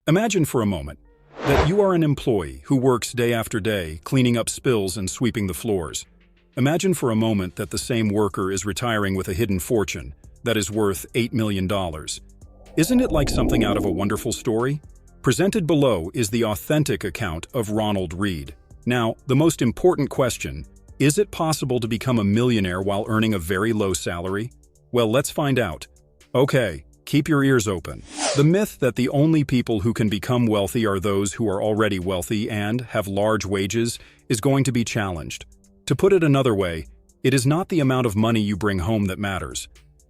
Imagine for a moment that you are an employee who works day after day, cleaning up spills and sweeping the floors. Imagine for a moment that the same worker is retiring with a hidden fortune that is worth $8 million. Isn't it like something out of a wonderful story? Presented below is the authentic account of Ronald Read. Now, the most important question, is it possible to become a millionaire while earning a very low salary? Well, let's find out. Okay, keep your ears open. The myth that the only people who can become wealthy are those who are already wealthy and have large wages is going to be challenged. To put it another way, it is not the amount of money you bring home that matters,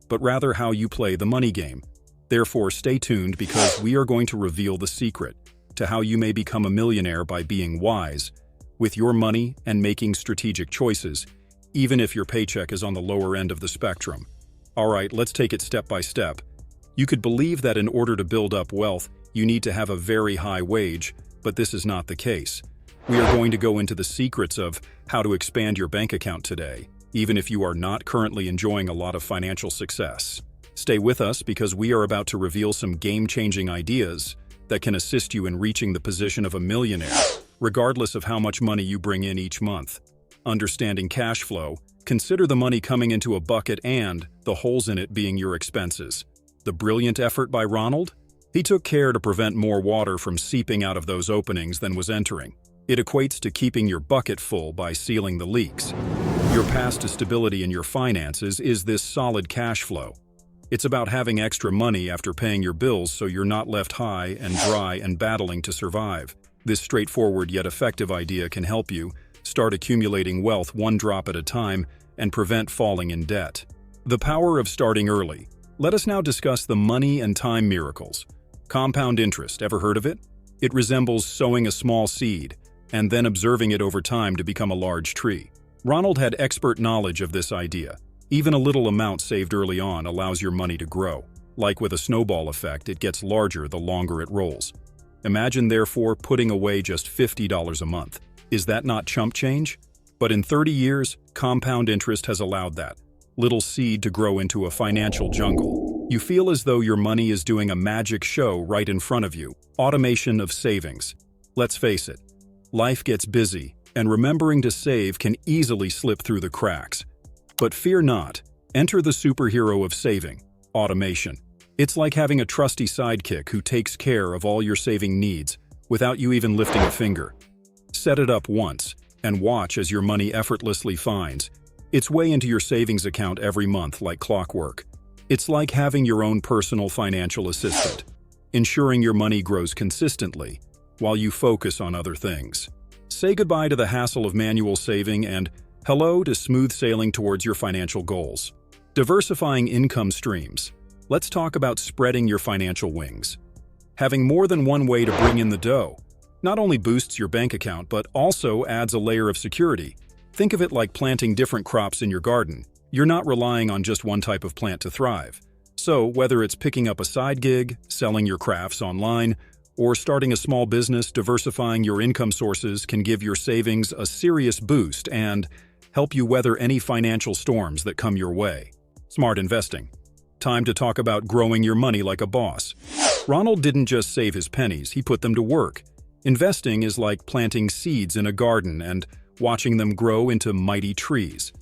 but rather how you play the money game. Therefore, stay tuned because we are going to reveal the secret to how you may become a millionaire by being wise with your money and making strategic choices, even if your paycheck is on the lower end of the spectrum. All right, let's take it step by step. You could believe that in order to build up wealth, you need to have a very high wage, but this is not the case. We are going to go into the secrets of how to expand your bank account today, even if you are not currently enjoying a lot of financial success. Stay with us because we are about to reveal some game-changing ideas that can assist you in reaching the position of a millionaire, regardless of how much money you bring in each month. Understanding cash flow, consider the money coming into a bucket and the holes in it being your expenses. The brilliant effort by Ronald? He took care to prevent more water from seeping out of those openings than was entering. It equates to keeping your bucket full by sealing the leaks. Your path to stability in your finances is this solid cash flow. It's about having extra money after paying your bills so you're not left high and dry and battling to survive. This straightforward yet effective idea can help you start accumulating wealth one drop at a time and prevent falling in debt. The power of starting early. Let us now discuss the money and time miracles. Compound interest, ever heard of it? It resembles sowing a small seed and then observing it over time to become a large tree. Ronald had expert knowledge of this idea. Even a little amount saved early on allows your money to grow. Like with a snowball effect, it gets larger the longer it rolls. Imagine, therefore, putting away just $50 a month. Is that not chump change? But in 30 years, compound interest has allowed that little seed to grow into a financial jungle. You feel as though your money is doing a magic show right in front of you. Automation of savings. Let's face it, life gets busy, and remembering to save can easily slip through the cracks. But fear not, enter the superhero of saving, automation. It's like having a trusty sidekick who takes care of all your saving needs without you even lifting a finger. Set it up once and watch as your money effortlessly finds its way into your savings account every month like clockwork. It's like having your own personal financial assistant, ensuring your money grows consistently while you focus on other things. Say goodbye to the hassle of manual saving and hello to smooth sailing towards your financial goals. Diversifying income streams. Let's talk about spreading your financial wings. Having more than one way to bring in the dough not only boosts your bank account but also adds a layer of security. Think of it like planting different crops in your garden. You're not relying on just one type of plant to thrive. So, whether it's picking up a side gig, selling your crafts online, or starting a small business, diversifying your income sources can give your savings a serious boost and help you weather any financial storms that come your way. Smart investing. Time to talk about growing your money like a boss. Ronald didn't just save his pennies, he put them to work. Investing is like planting seeds in a garden and watching them grow into mighty trees.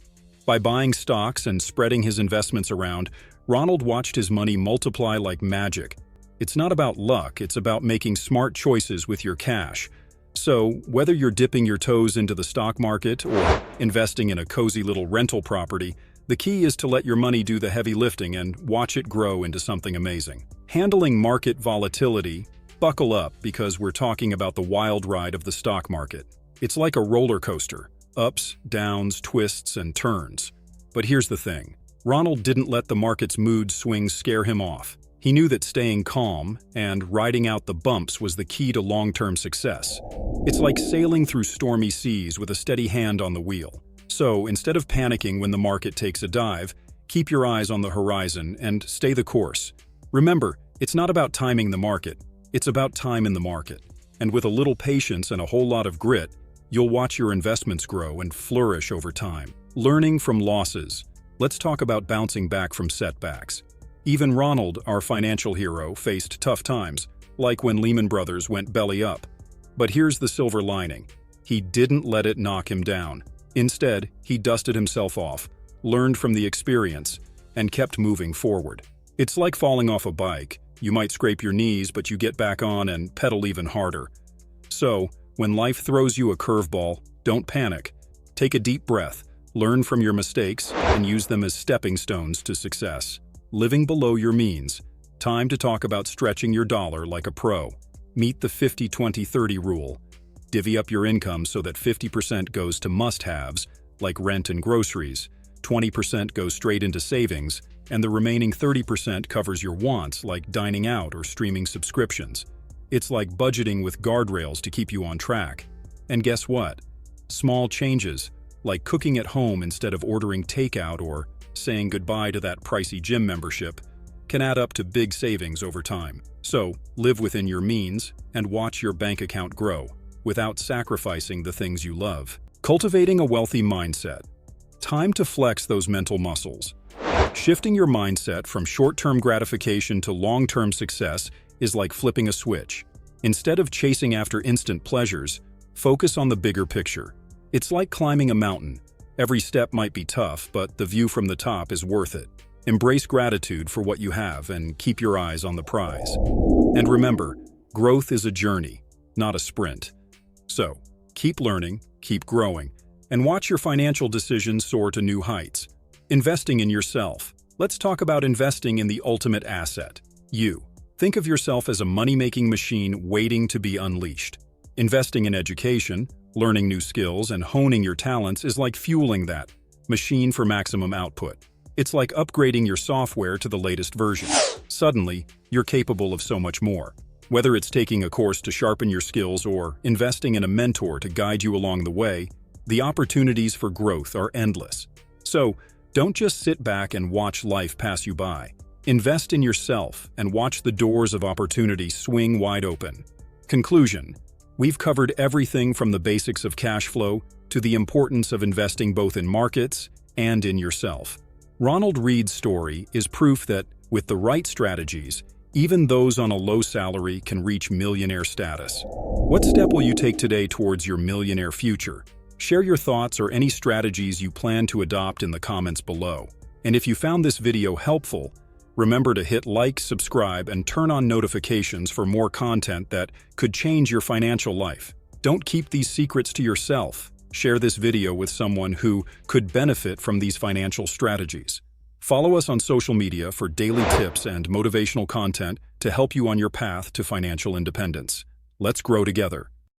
By buying stocks and spreading his investments around, Ronald watched his money multiply like magic. It's not about luck, it's about making smart choices with your cash. So, whether you're dipping your toes into the stock market or investing in a cozy little rental property, the key is to let your money do the heavy lifting and watch it grow into something amazing. Handling market volatility. Buckle up because we're talking about the wild ride of the stock market. It's like a roller coaster. Ups, downs, twists, and turns. But here's the thing. Ronald didn't let the market's mood swings scare him off. He knew that staying calm and riding out the bumps was the key to long-term success. It's like sailing through stormy seas with a steady hand on the wheel. So, instead of panicking when the market takes a dive, keep your eyes on the horizon and stay the course. Remember, it's not about timing the market, it's about time in the market. And with a little patience and a whole lot of grit, you'll watch your investments grow and flourish over time. Learning from losses. Let's talk about bouncing back from setbacks. Even Ronald, our financial hero, faced tough times, like when Lehman Brothers went belly up. But here's the silver lining. He didn't let it knock him down. Instead, he dusted himself off, learned from the experience, and kept moving forward. It's like falling off a bike. You might scrape your knees, but you get back on and pedal even harder. So, when life throws you a curveball, don't panic. Take a deep breath, learn from your mistakes, and use them as stepping stones to success. Living below your means. Time to talk about stretching your dollar like a pro. Meet the 50-20-30 rule. Divvy up your income so that 50% goes to must-haves, like rent and groceries, 20% goes straight into savings, and the remaining 30% covers your wants like dining out or streaming subscriptions. It's like budgeting with guardrails to keep you on track. And guess what? Small changes, like cooking at home instead of ordering takeout or saying goodbye to that pricey gym membership, can add up to big savings over time. So, live within your means and watch your bank account grow without sacrificing the things you love. Cultivating a wealthy mindset. Time to flex those mental muscles. Shifting your mindset from short-term gratification to long-term success is like flipping a switch. Instead of chasing after instant pleasures, focus on the bigger picture. It's like climbing a mountain. Every step might be tough, but the view from the top is worth it. Embrace gratitude for what you have and keep your eyes on the prize. And remember, growth is a journey, not a sprint. So, keep learning, keep growing, and watch your financial decisions soar to new heights. Investing in yourself. Let's talk about investing in the ultimate asset, you. Think of yourself as a money-making machine waiting to be unleashed. Investing in education, learning new skills, and honing your talents is like fueling that machine for maximum output. It's like upgrading your software to the latest version. Suddenly, you're capable of so much more. Whether it's taking a course to sharpen your skills or investing in a mentor to guide you along the way, the opportunities for growth are endless. So, don't just sit back and watch life pass you by. Invest in yourself and watch the doors of opportunity swing wide open. Conclusion. We've covered everything from the basics of cash flow to the importance of investing both in markets and in yourself. Ronald Reed's story is proof that, with the right strategies, even those on a low salary can reach millionaire status. What step will you take today towards your millionaire future? Share your thoughts or any strategies you plan to adopt in the comments below. And if you found this video helpful, remember to hit like, subscribe, and turn on notifications for more content that could change your financial life. Don't keep these secrets to yourself. Share this video with someone who could benefit from these financial strategies. Follow us on social media for daily tips and motivational content to help you on your path to financial independence. Let's grow together.